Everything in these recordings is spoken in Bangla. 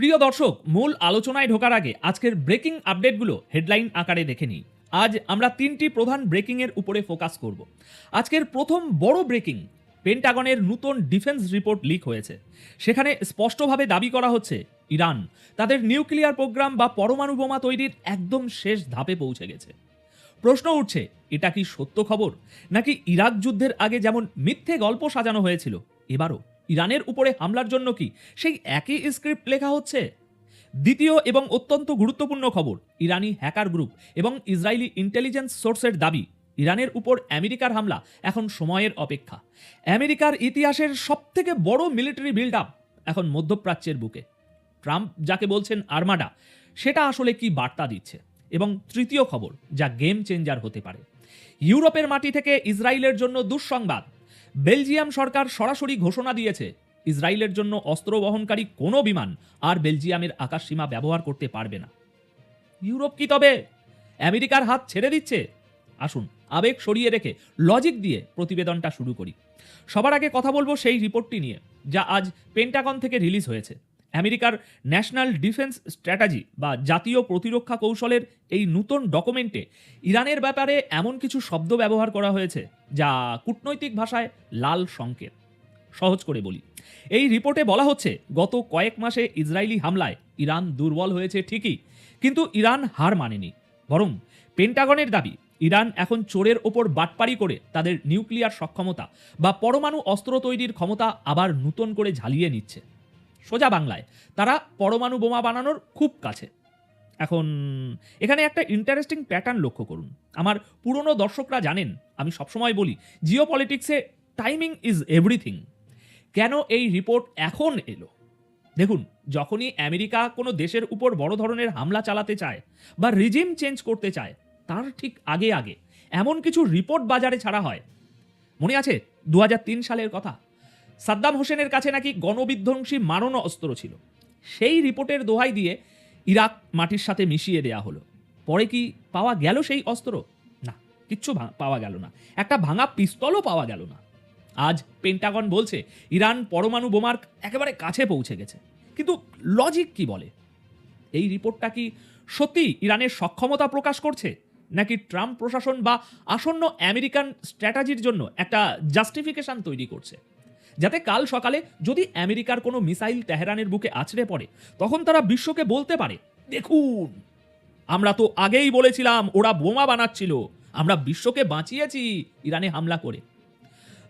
প্রিয় দর্শক, মূল আলোচনায় ঢোকার আগে আজকের ব্রেকিং আপডেটগুলো হেডলাইন আকারে দেখে নিই। আজ আমরা তিনটি প্রধান ব্রেকিংয়ের উপরে ফোকাস করব। আজকের প্রথম বড় ব্রেকিং, পেন্টাগনের নতুন ডিফেন্স রিপোর্ট লিক হয়েছে। সেখানে স্পষ্টভাবে দাবি করা হচ্ছে ইরান তাদের নিউক্লিয়ার প্রোগ্রাম বা পরমাণু বোমা তৈরির একদম শেষ ধাপে পৌঁছে গেছে। প্রশ্ন উঠছে, এটা কি সত্য খবর, নাকি ইরাক যুদ্ধের আগে যেমন মিথ্যে গল্প সাজানো হয়েছিল, এবারও ইরানের উপরে হামলার জন্য কি সেই একই স্ক্রিপ্ট লেখা হচ্ছে? দ্বিতীয় এবং অত্যন্ত গুরুত্বপূর্ণ খবর, ইরানি হ্যাকার গ্রুপ এবং ইসরায়েলি ইন্টেলিজেন্স সোর্সের দাবি ইরানের উপর আমেরিকার হামলা এখন সময়ের অপেক্ষা। আমেরিকার ইতিহাসের সবথেকে বড় মিলিটারি বিল্ড আপ এখন মধ্যপ্রাচ্যের বুকে। ট্রাম্প যাকে বলছেন আর্মাডা, সেটা আসলে কি বার্তা দিচ্ছে? এবং তৃতীয় খবর, যা গেম চেঞ্জার হতে পারে, ইউরোপের মাটি থেকে ইসরায়েলের জন্য দুঃসংবাদ। বেলজিয়াম সরকার সরাসরি ঘোষণা দিয়েছে ইসরায়েলের জন্য অস্ত্র বহনকারী কোনো বিমান আর বেলজিয়ামের আকাশসীমা ব্যবহার করতে পারবে না। ইউরোপ কি তবে আমেরিকার হাত ছেড়ে দিচ্ছে? আসুন আবেগ সরিয়ে রেখে লজিক দিয়ে প্রতিবেদনটা শুরু করি। সবার আগে কথা বলবো সেই রিপোর্টটি নিয়ে, যা আজ পেন্টাগন থেকে রিলিজ হয়েছে। আমেরিকার ন্যাশনাল ডিফেন্স স্ট্র্যাটেজি বা জাতীয় প্রতিরক্ষা কৌশলের এই নতুন ডকুমেন্টে ইরানের ব্যাপারে এমন কিছু শব্দ ব্যবহার করা হয়েছে যা কূটনৈতিক ভাষায় লাল সংকেত। সহজ করে বলি, এই রিপোর্টে বলা হচ্ছে গত কয়েক মাসে ইসরায়েলি হামলায় ইরান দুর্বল হয়েছে ঠিকই, কিন্তু ইরান হার মানেনি। বরং পেন্টাগনের দাবি ইরান এখন চোরের ওপর বাটপাড়ি করে তাদের নিউক্লিয়ার সক্ষমতা বা পরমাণু অস্ত্র তৈরির ক্ষমতা আবার নতুন করে ঝালিয়ে নিচ্ছে। সোজা বাংলায়, তারা পরমাণু বোমা বানানোর খুব কাছে। এখন এখানে একটা ইন্টারেস্টিং প্যাটার্ন লক্ষ্য করুন। আমার পুরনো দর্শকরা জানেন আমি সবসময় বলি, জিও পলিটিক্সে টাইমিং ইজ এভরিথিং। কেন এই রিপোর্ট এখন এলো? দেখুন, যখনই আমেরিকা কোনো দেশের উপর বড় ধরনের হামলা চালাতে চায় বা রিজিম চেঞ্জ করতে চায়, তার ঠিক আগে আগে এমন কিছু রিপোর্ট বাজারে ছাড়া হয়। মনে আছে 2003 সালের কথা? সাদ্দাম হোসেনের কাছে নাকি গণবিধ্বংসী মারণ অস্ত্র ছিল। সেই রিপোর্টের দোহাই দিয়ে ইরাক মাটির সাথে মিশিয়ে দেয়া হলো। পরে কি পাওয়া গেল সেই অস্ত্র? না, কিচ্ছু পাওয়া গেল না। একটা ভাঙা পিস্তলও পাওয়া গেল না। আজ পেন্টাগন বলছে ইরান পরমাণু বোমার একেবারে কাছে পৌঁছে গেছে। কিন্তু লজিক কি বলে? এই রিপোর্টটা কি সত্যি ইরানের সক্ষমতা প্রকাশ করছে, নাকি ট্রাম্প প্রশাসন বা আসন্ন আমেরিকান স্ট্র্যাটেজির জন্য একটা জাস্টিফিকেশন তৈরি করছে, যাতে কাল সকালে যদি আমেরিকার কোনো মিসাইল তেহরানের বুকে আছড়ে পড়ে, তখন তারা বিশ্বকে বলতে পারে, দেখুন আমরা তো আগেই বলেছিলাম ওরা বোমা বানাচ্ছিল, আমরা বিশ্বকে বাঁচিয়েছি ইরানে হামলা করে।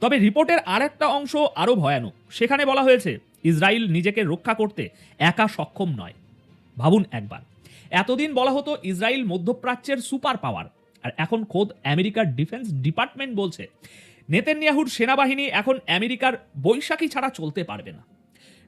তবে রিপোর্টের আর একটা অংশ আরও ভয়ানক। সেখানে বলা হয়েছে ইসরায়েল নিজেকে রক্ষা করতে একা সক্ষম নয়। ভাবুন একবার, এতদিন বলা হতো ইসরায়েল মধ্যপ্রাচ্যের সুপার পাওয়ার, আর এখন খোদ আমেরিকার ডিফেন্স ডিপার্টমেন্ট বলছে নেতানিয়াহুর সেনাবাহিনী এখন আমেরিকার বৈশাখী ছাড়া চলতে পারবে না।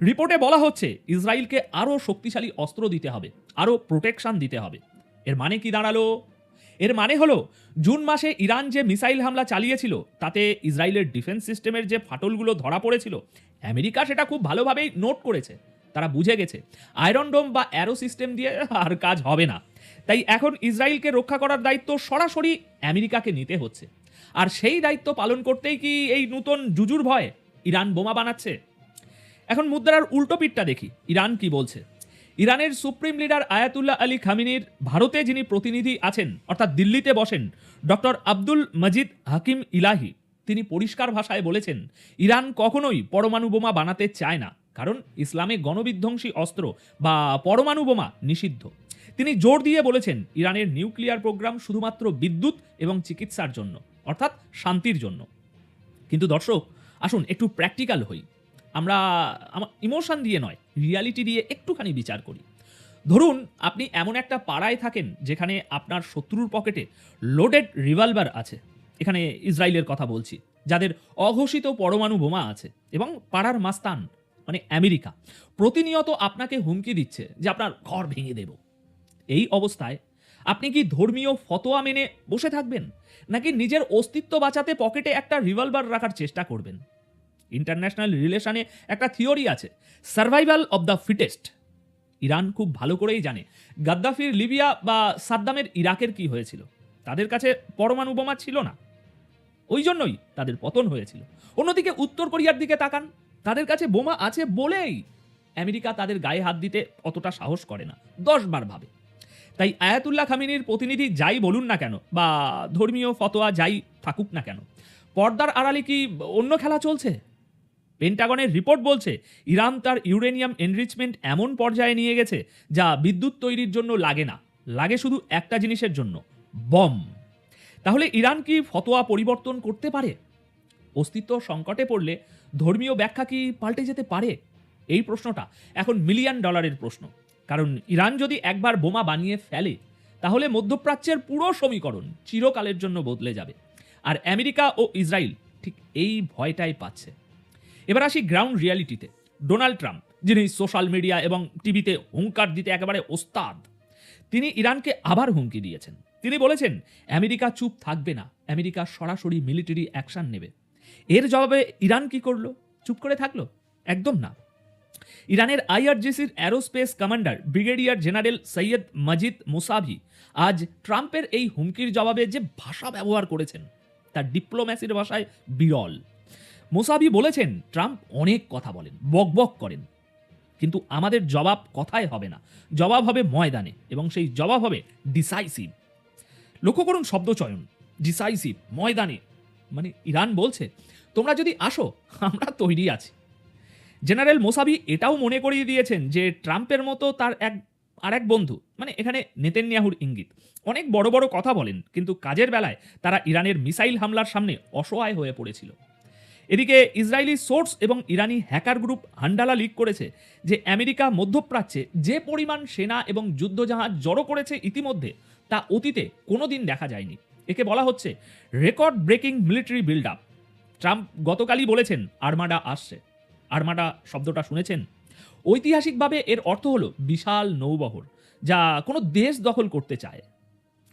রিপোর্টে বলা হচ্ছে ইসরায়েলকে আরও শক্তিশালী অস্ত্র দিতে হবে, আরও প্রোটেকশন দিতে হবে। এর মানে কি দাঁড়ালো? এর মানে হলো জুন মাসে ইরান যে মিসাইল হামলা চালিয়েছিল, তাতে ইসরায়েলের ডিফেন্স সিস্টেমের যে ফাটলগুলো ধরা পড়েছিল, আমেরিকা সেটা খুব ভালোভাবেই নোট করেছে। তারা বুঝে গেছে আয়রন ডোম বা অ্যারো সিস্টেম দিয়ে আর কাজ হবে না। তাই এখন ইসরায়েলকে রক্ষা করার দায়িত্ব সরাসরি আমেরিকাকে নিতে হচ্ছে। আর সেই দায়িত্ব পালন করতেই কি এই নতুন জুজুর ভয় ইরান বোমা বানাচ্ছে? এখন মুদ্রার উল্টো পিঠটা দেখি, ইরান কি বলছে। ইরানের সুপ্রিম লিডার আয়াতুল্লাহ আলী খামিনির ভারতে যিনি প্রতিনিধি আছেন, অর্থাৎ দিল্লিতে বসেন, ডক্টর আব্দুল মজিদ হাকিম ইলাহি, তিনি পরিষ্কার ভাষায় বলেছেন ইরান কখনোই পরমাণু বোমা বানাতে চায় না, কারণ ইসলামে গণবিধ্বংসী অস্ত্র বা পরমাণু বোমা নিষিদ্ধ। তিনি জোর দিয়ে বলেছেন ইরানের নিউক্লিয়ার প্রোগ্রাম শুধুমাত্র বিদ্যুৎ এবং চিকিৎসার জন্য, অর্থাৎ শান্তির জন্য। কিন্তু দর্শক, আসুন একটু প্র্যাকটিক্যাল হই। আমরা ইমোশন দিয়ে নয়, রিয়ালিটি দিয়ে একটুখানি বিচার করি। ধরুন আপনি এমন একটা পাড়ায় থাকেন যেখানে আপনার শত্রুর পকেটে লোডেড রিভলভার আছে, এখানে ইসরায়েলের কথা বলছি, যাদের অঘোষিত পরমাণু বোমা আছে, এবং পাড়ার মাস্তান মানে আমেরিকা প্রতিনিয়ত আপনাকে হুমকি দিচ্ছে যে আপনার ঘর ভেঙে দেব। এই অবস্থায় আপনি কি ধর্মীয় ফতোয়া মেনে বসে থাকবেন, নাকি নিজের অস্তিত্ব বাঁচাতে পকেটে একটা রিভলভার রাখার চেষ্টা করবেন? ইন্টারন্যাশনাল রিলেশনে একটা থিওরি আছে, survival of the fittest. Iran খুব ভালো করেই জানে গাদ্দাফির লিবিয়া বা সাদ্দামের ইরাকের কি হয়েছিল। তাদের কাছে পরমাণু বোমা ছিল না, ওই জন্যই তাদের পতন হয়েছিল। অন্যদিকে উত্তর কোরিয়ার দিকে তাকান, তাদের কাছে বোমা আছে বলেই আমেরিকা তাদের গায়ে হাত দিতে অতটা সাহস করে না, 10 বার ভাবে। তাই আয়াতুল্লাহ খামেনির প্রতিনিধি যাই বলুন না কেন বা ধর্মীয় ফতোয়া যাই থাকুক না কেন, পর্দার আড়ালে কি অন্য খেলা চলছে? পেন্টাগনের রিপোর্ট বলছে ইরান তার ইউরেনিয়াম এনরিচমেন্ট এমন পর্যায়ে নিয়ে গেছে যা বিদ্যুৎ তৈরির জন্য লাগে না, লাগে শুধু একটা জিনিসের জন্য, বম। তাহলে ইরান কি ফতোয়া পরিবর্তন করতে পারে? অস্তিত্ব সংকটে পড়লে ধর্মীয় ব্যাখ্যা কি পাল্টে যেতে পারে? এই প্রশ্নটা এখন $1 মিলিয়ন প্রশ্ন। কারণ ইরান যদি একবার বোমা বানিয়ে ফেলে তাহলে মধ্যপ্রাচ্যের পুরো সমীকরণ চিরকালের জন্য বদলে যাবে। আর আমেরিকা ও ইসরায়েল ঠিক এই ভয়টাই পাচ্ছে। এবার আসি গ্রাউন্ড রিয়ালিটিতে। ডোনাল্ড ট্রাম্প, যিনি সোশ্যাল মিডিয়া এবং টিভিতে হুঙ্কার দিতে একেবারে ওস্তাদ, তিনি ইরানকে আবার হুমকি দিয়েছেন। তিনি বলেছেন আমেরিকা চুপ থাকবে না, আমেরিকা সরাসরি মিলিটারি অ্যাকশন নেবে। এর জবাবে ইরান কি করলো? চুপ করে থাকলো? একদম না। ইরানের আইআরজিসির aerospace commander brigadier general Seyed Majid Mousavi আজ ট্রাম্পের এই হুমকির জবাবে যে ভাষা ব্যবহার করেছেন তার ডিপ্লোম্যাসির ভাষায় বিরল। মুসাভি বলেছেন ট্রাম্প অনেক কথা বলেন, বকবক করেন, কিন্তু আমাদের জবাব কথায় হবে না, জবাব হবে ময়দানে, এবং সেই জবাব হবে ডিসাইসিভ। লক্ষ্য করুন শব্দচয়ন, ডিসাইসিভ, ময়দানে। মানে ইরান বলছে তোমরা যদি আসো আমরা তৈরি আছি। জেনারেল মোসাভি এটাও মনে করিয়ে দিয়েছেন যে ট্রাম্পের মতো তার এক বন্ধু, মানে এখানে নেতানিয়াহুর ইঙ্গিত, অনেক বড় বড় কথা বলেন, কিন্তু কাজের বেলায় তারা ইরানের মিসাইল হামলার সামনে অসহায় হয়ে পড়েছিল। এদিকে ইসরায়েলি সোর্স এবং ইরানি হ্যাকার গ্রুপ হান্ডালা লিক করেছে যে আমেরিকা মধ্যপ্রাচ্যে যে পরিমাণ সেনা এবং যুদ্ধজাহাজ জড়ো করেছে ইতিমধ্যে তা অতীতে কোনোদিন দেখা যায়নি। একে বলা হচ্ছে record breaking military build up. Trump গতকালই বলেছেন আর্মাডা আসছে। আর্মাডা শব্দটা শুনেছেন? ঐতিহাসিকভাবে এর অর্থ হলো বিশাল নৌবহর যা কোনো দেশ দখল করতে চায়।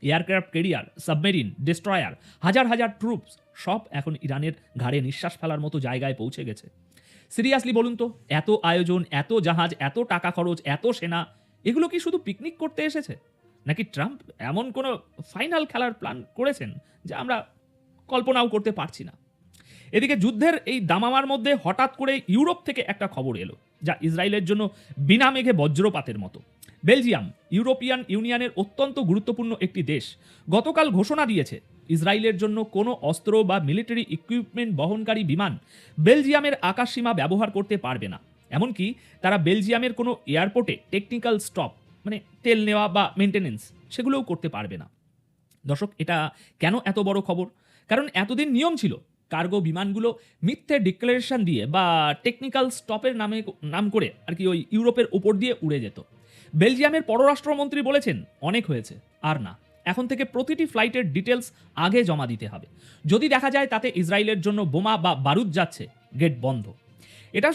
এয়ারক্রাফট ক্যারিয়ার, সাবমেরিন, ডেস্ট্রয়ার, হাজার হাজার ট্রুপস সব এখন ইরানের ঘাড়ে নিঃশ্বাস ফেলার মতো জায়গায় পৌঁছে গেছে। সিরিয়াসলি বলুন তো, এত আয়োজন, এত জাহাজ, এত টাকা খরচ, এত সেনা, এগুলো কি শুধু পিকনিক করতে এসেছে? নাকি ট্রাম্প এমন কোনো ফাইনাল খেলার প্ল্যান করেছেন যা আমরা কল্পনাও করতে পারছি না? এদিকে যুদ্ধের এই দামামার মধ্যে হঠাৎ করে ইউরোপ থেকে একটা খবর এলো যা ইসরায়েলের জন্য বিনা মেঘে বজ্রপাতের মতো। বেলজিয়াম, ইউরোপিয়ান ইউনিয়নের অত্যন্ত গুরুত্বপূর্ণ একটি দেশ, গতকাল ঘোষণা দিয়েছে ইসরায়েলের জন্য কোনো অস্ত্র বা মিলিটারি ইকুইপমেন্ট বহনকারী বিমান বেলজিয়ামের আকাশসীমা ব্যবহার করতে পারবে না। এমনকি তারা বেলজিয়ামের কোনো এয়ারপোর্টে টেকনিক্যাল স্টপ, মানে তেল নেওয়া বা মেনটেনেন্স, সেগুলোও করতে পারবে না। দর্শক, এটা কেন এত বড় খবর? কারণ এতদিন নিয়ম ছিল কার্গো বিমানগুলো মিথ্যে ডিক্লারেশন দিয়ে বা টেকনিক্যাল স্টপের নাম করে আর কি ওই ইউরোপের উপর দিয়ে উড়ে যেত। বেলজিয়ামের পররাষ্ট্রমন্ত্রী বলেছেন অনেক হয়েছে, আর না, এখন থেকে প্রতিটি ফ্লাইটের ডিটেলস আগে জমা দিতে হবে। যদি দেখা যায় তাতে ইসরায়েলের জন্য বোমা বা বারুদ যাচ্ছে, গেট বন্ধ। এটা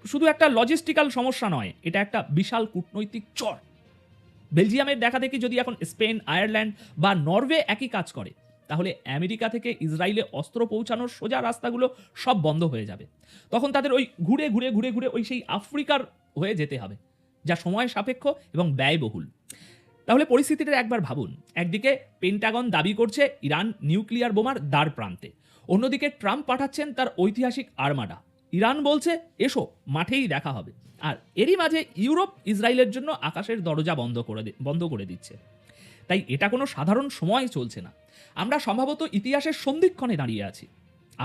শুধু একটা লজিস্টিক্যাল সমস্যা নয়, এটা একটা বিশাল কূটনৈতিক চর। বেলজিয়ামের দেখা দেখি যদি এখন স্পেন, আয়ারল্যান্ড বা নরওয়ে একই কাজ করে, তাহলে আমেরিকা থেকে ইসরায়েলে অস্ত্র পৌঁছানোর সোজা রাস্তাগুলো সব বন্ধ হয়ে যাবে। তখন তাদের ওই ঘুরে ঘুরে ঘুরে ঘুরে ওই সেই আফ্রিকার হয়ে যেতে হবে, যা সময় সাপেক্ষ এবং ব্যয়বহুল। তাহলে পরিস্থিতিটা একবার ভাবুন। একদিকে পেন্টাগন দাবি করছে ইরান নিউক্লিয়ার বোমার দ্বার প্রান্তে, অন্যদিকে ট্রাম্প পাঠাচ্ছেন তার ঐতিহাসিক আর্মাডা। ইরান বলছে এসো, মাঠেই দেখা হবে। আর এরই মাঝে ইউরোপ ইসরায়েলের জন্য আকাশের দরজা বন্ধ করে দিচ্ছে। তাই এটা কোনো সাধারণ সময় চলছে না, আমরা সম্ভবত ইতিহাসের সন্ধিক্ষণে দাঁড়িয়ে আছি।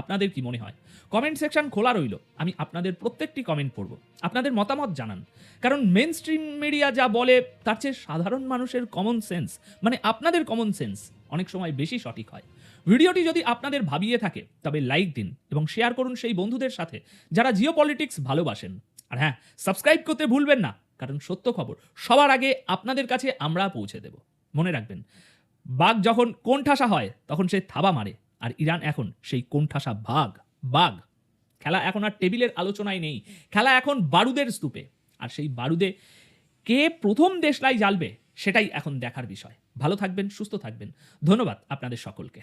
আপনাদের কি মনে হয়? কমেন্ট সেকশন খোলা রইল, আমি আপনাদের প্রত্যেকটি কমেন্ট পড়ব। আপনাদের মতামত জানান, কারণ মেন স্ট্রিম মিডিয়া যা বলে তার চেয়ে সাধারণ মানুষের কমন সেন্স, মানে আপনাদের কমন সেন্স অনেক সময় বেশি সঠিক হয়। ভিডিওটি যদি আপনাদের ভাবিয়ে থাকে তবে লাইক দিন এবং শেয়ার করুন সেই বন্ধুদের সাথে যারা জিওপলিটিক্স ভালোবাসেন। আর হ্যাঁ, সাবস্ক্রাইব করতে ভুলবেন না, কারণ সত্য খবর সবার আগে আপনাদের কাছে আমরা পৌঁছে দেব। মনে রাখবেন, বাঘ যখন কোণঠাসা হয় তখন সে থাবা মারে, আর ইরান এখন সেই কোণঠাসা বাঘ। খেলা এখন আর টেবিলের আলোচনায় নেই, খেলা এখন বারুদের স্তূপে। আর সেই বারুদে কে প্রথম দেশলাই জ্বালবে সেটাই এখন দেখার বিষয়। ভালো থাকবেন, সুস্থ থাকবেন। ধন্যবাদ আপনাদের সকলকে।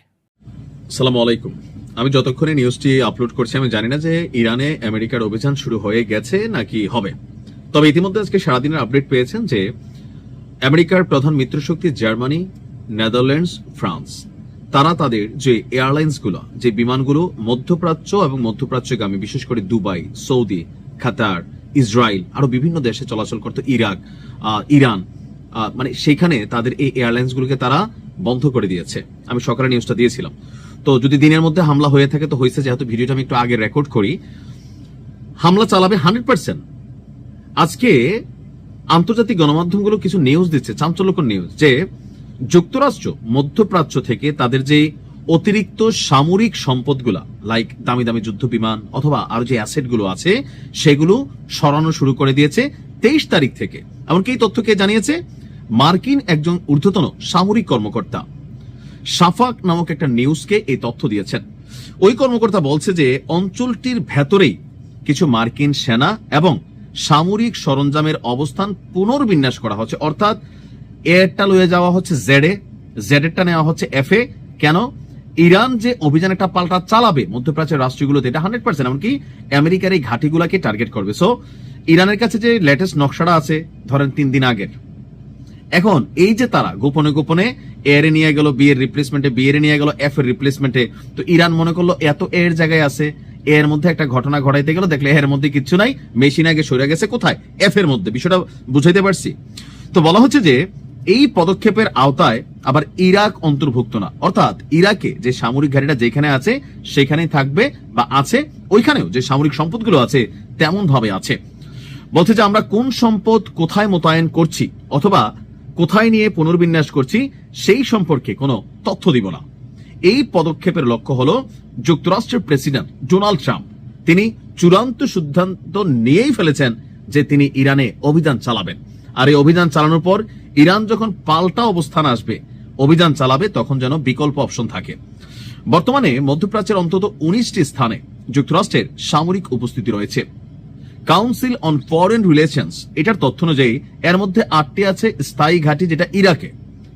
আসসালামু আলাইকুম। আমি যতক্ষণে নিউজটি আপলোড করছি আমি জানি না যে ইরানে আমেরিকার অভিযান শুরু হয়ে গেছে নাকি হবে। তবে ইতিমধ্যে আজকে সারাদিনের আপডেট পেয়েছেন যে আমেরিকার প্রধান মিত্রশক্তি জার্মানি, নেদারল্যান্ডস, ফ্রান্স, তারা তাদের যে এয়ারলাইন্সগুলো, যে বিমানগুলো মধ্যপ্রাচ্য এবং মধ্যপ্রাচ্যগামী, বিশেষ করে দুবাই, সৌদি, কাতার, ইসরায়েল, আরো বিভিন্ন দেশে চলাচল করতো, ইরাক, ইরান, মানে সেখানে তাদের এই এয়ারলাইন্সগুলোকে তারা বন্ধ করে দিয়েছে। আমি সকালে নিউজটা দিয়েছিলাম। তো যদি দিনের মধ্যে হামলা হয়ে থাকে তো হয়েছে, যেহেতু ভিডিওটা আমি একটু আগে রেকর্ড করি, হামলা চালাবে 100%। আজকে আন্তর্জাতিক গণমাধ্যমগুলো কিছু নিউজ দিচ্ছে, চাঞ্চল্যকর নিউজ, যে যুক্তরাষ্ট্র মধ্যপ্রাচ্য থেকে তাদের যে অতিরিক্ত সামরিক সম্পদগুলা, লাইক দামি দামি যুদ্ধ বিমান অথবা আরো যে অ্যাসেটগুলো আছে সেগুলো সরানো শুরু করে দিয়েছে 23 তারিখ থেকে। এমনকি এই তথ্যকে জানিয়েছে মার্কিন একজন ঊর্ধ্বতন সামরিক কর্মকর্তা, শাফাক নামক একটা নিউজকে এই তথ্য দিয়েছেন। ওই কর্মকর্তা বলছে যে অঞ্চলটির ভেতরেই কিছু মার্কিন সেনা এবং সামরিক সরঞ্জামের অবস্থান পুনর্বিন্যাস করা হচ্ছে, অর্থাৎ এরটা লয়ে যাওয়া হচ্ছে জেডেরটা নেওয়া হচ্ছে এফে। কেন? ইরান যে অভিযান একটা পাল্টা চালাবে মধ্যপ্রাচ্যের রাষ্ট্রগুলোতে, এটা 100%, এমনকি আমেরিকার এই ঘাঁটিগুলাকে টার্গেট করবে। সো ইরানের কাছে যে লেটেস্ট নকশাটা আছে ধরেন 3 দিন আগের, এখন এই যে তারা গোপনে গোপনে এর নিয়ে গেল বিয়ের রিপ্লেসমেন্টে, বিয়ের নিয়ে গেল এফ এর রিপ্লেসমেন্টে, তো ইরান মনে করলো এত এর জায়গায় আছে, এর মধ্যে একটা ঘটনা ঘটাইতে গেল, দেখলে এর মধ্যে কিছু নাই, মেশিন আগে সরে গেছে কোথায়, এফ এর মধ্যে। বিষয়টা বুঝাইতে পারছি? তো বলা হচ্ছে যে এই পদক্ষেপের আওতায় আবার ইরাক অন্তর্ভুক্ত না, অর্থাৎ ইরাকে যে সামরিক ঘাঁটিটা যেখানে আছে সেখানেই থাকবে বা আছে, ওইখানেও যে সামরিক সম্পদগুলো আছে তেমন ভাবে আছে। বলছে যে আমরা কোন সম্পদ কোথায় মোতায়েন করছি অথবা কোথায় নিয়ে পুনর্বিন্যাস করছি সেই সম্পর্কে কোনো তথ্য দিব না। এই পদক্ষেপের লক্ষ্য হলো যুক্তরাষ্ট্রের প্রেসিডেন্ট ডোনাল্ড ট্রাম্প তিনি চূড়ান্ত সিদ্ধান্ত নিয়েই ফেলেছেন যে তিনি ইরানে অভিযান চালাবেন। আর এই অভিযান চালানোর পর ইরান যখন পাল্টা অবস্থান আসবে, অভিযান চালাবে, তখন যেন বিকল্প অপশন থাকে। বর্তমানে মধ্যপ্রাচ্যের অন্তত 19টি স্থানে যুক্তরাষ্ট্রের সামরিক উপস্থিতি রয়েছে। কাউন্সিল অন ফরেন রিলেশনস এটার তথ্য অনুযায়ী এর মধ্যে 8টি আছে স্থায়ী ঘাঁটি, যেটা ইরাকে,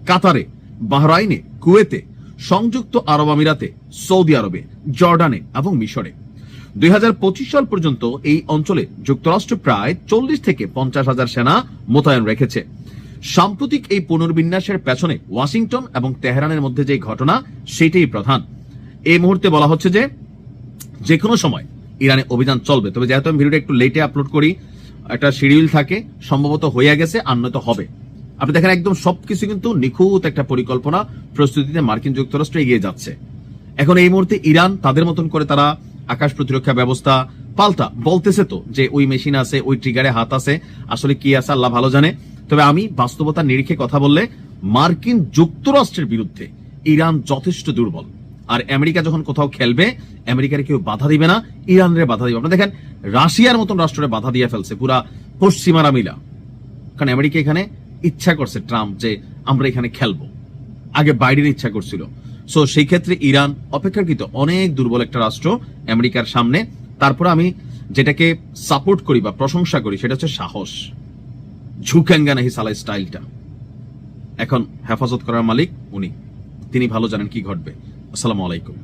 কাতারে, বাহরাইনে, কুয়েতে, সংযুক্ত আরব আমিরাতে, সৌদি আরবে, জর্ডানে এবং মিশরে। 2025 সাল পর্যন্ত এই অঞ্চলে যুক্তরাষ্ট্র প্রায় 40 থেকে 50,000 সেনা মোতায়েন রেখেছে। সাম্প্রতিক এই পুনর্বিন্যাসের পেছনে ওয়াশিংটন এবং তেহরানের মধ্যে যে ঘটনা সেটাই প্রধান। এই মুহূর্তে বলা হচ্ছে যে কোনো সময় ইরানে অভিযান চলবে। তবে যেহেতু আমি ভিডিওটা একটু লেটে আপলোড করি, একটা শিডিউল থাকে, সম্ভবত হয়ে গেছে, আর নয়তো হবে। আপনি দেখেন একদম সবকিছু কিন্তু নিখুঁত একটা পরিকল্পনা প্রস্তুতিতে মার্কিন যুক্তরাষ্ট্র এগিয়ে যাচ্ছে। এখন এই মুহূর্তে ইরান তাদের মতন করে তারা আকাশ প্রতিরক্ষা ব্যবস্থা পাল্টা বলতেছে তো যে ওই মেশিন আছে, ওই ট্রিগারে হাত আছে, আসলে কি আছে আল্লাহ ভালো জানে। তবে আমি বাস্তবতার নিরিখে কথা বললে মার্কিন যুক্তরাষ্ট্রের বিরুদ্ধে ইরান যথেষ্ট দুর্বল। আর আমেরিকা যখন কোথাও খেলবে, আমেরিকার কেউ বাধা দিবে না, ইরানের বাধা দিবে। আপনারা দেখেন রাশিয়ার মতন রাষ্ট্রে বাধা দিয়ে ফেলছে পুরা পশ্চিমারা মিলা, কারণ আমেরিকা এখানে ইচ্ছা করছে ট্রাম্প যে আমরা এখানে খেলবো, আগে বাইডেন ইচ্ছা করছিল। সো সেই ক্ষেত্রে ইরান অপেক্ষাকৃত অনেক দুর্বল একটা রাষ্ট্র আমেরিকার সামনে। তারপরে আমি যেটাকে সাপোর্ট করি বা প্রশংসা করি সেটা হচ্ছে সাহস, ঝুঁকেঙ্গা নাহি সালা স্টাইলটা। এখন হেফাজত করার মালিক উনি, তিনি ভালো জানেন কি ঘটবে। আসসালামু আলাইকুম।